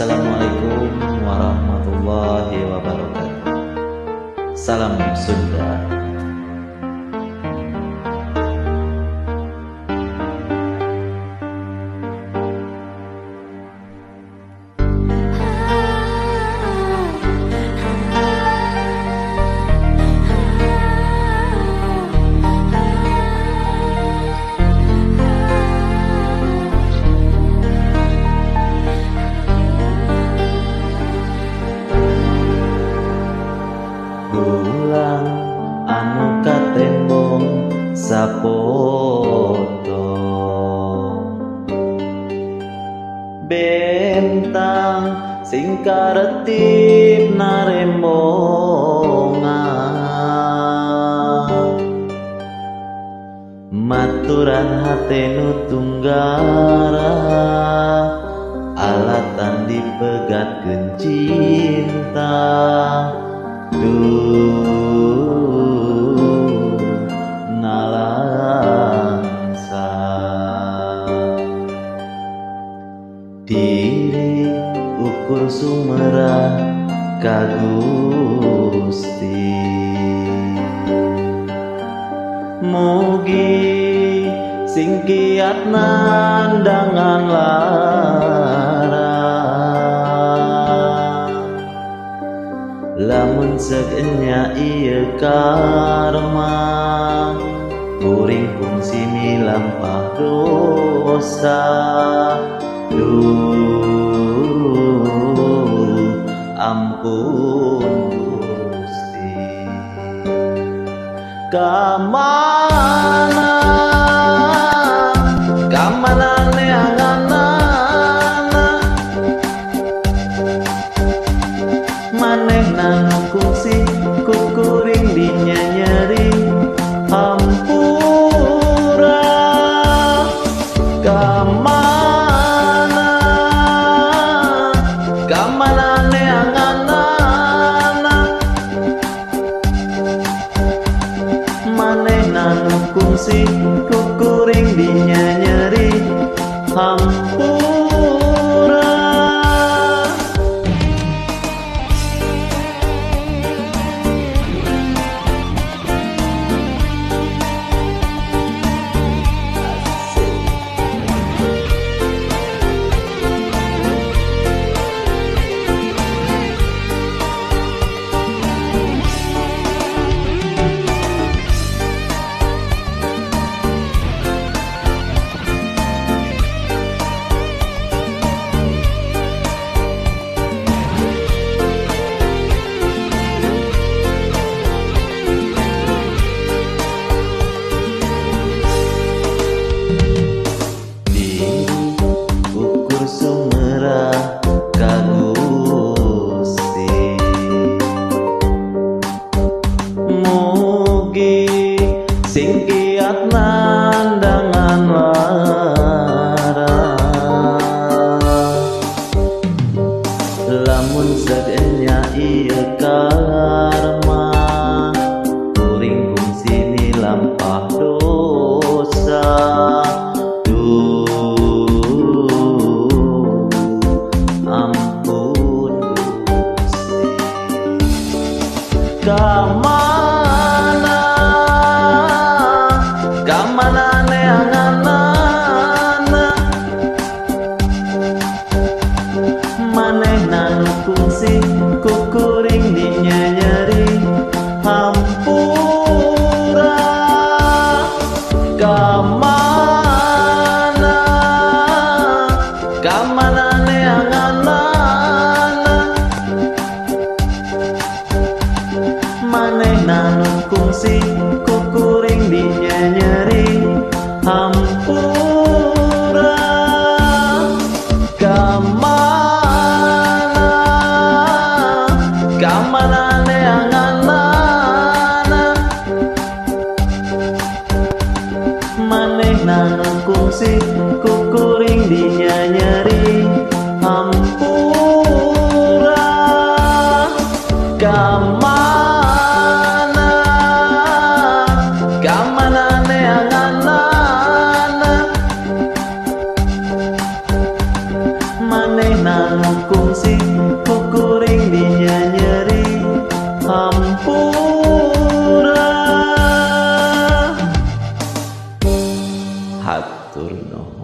Assalamualaikum warahmatullahi wabarakatuh. Salam Sunda. Ulang anu katembong sapoto bentang sing karetip narembongan maturan hatenu tunggara alatan dipegatkeun cinta nalangsa diri ukur sumera ka Gusti mugi sing kiat nandangan lara lamun segenya ieu karma kuring fungsi milampah dosa ampun Gusti kamana neanganana manehna kungsi kukuring dinyanyeri hampura kamana neanganana manehna kungsi kukuring dinyanyeri hampura. Sing kiat nandangan lara lamun segenya ieu karma kuring kungsi milampah dosa ampun Gusti kamana neanganana manehna kungsi kukuring dinyanyeri hampura kamana neanganana manehna kungsi kukuring dinyanyeri hampura kamana neanganana manehna kungsi kukuring dinyanyeri hampura kamana neanganana manehna kungsi kungsi kukuring dinya nyeri hampura hatur nuhun.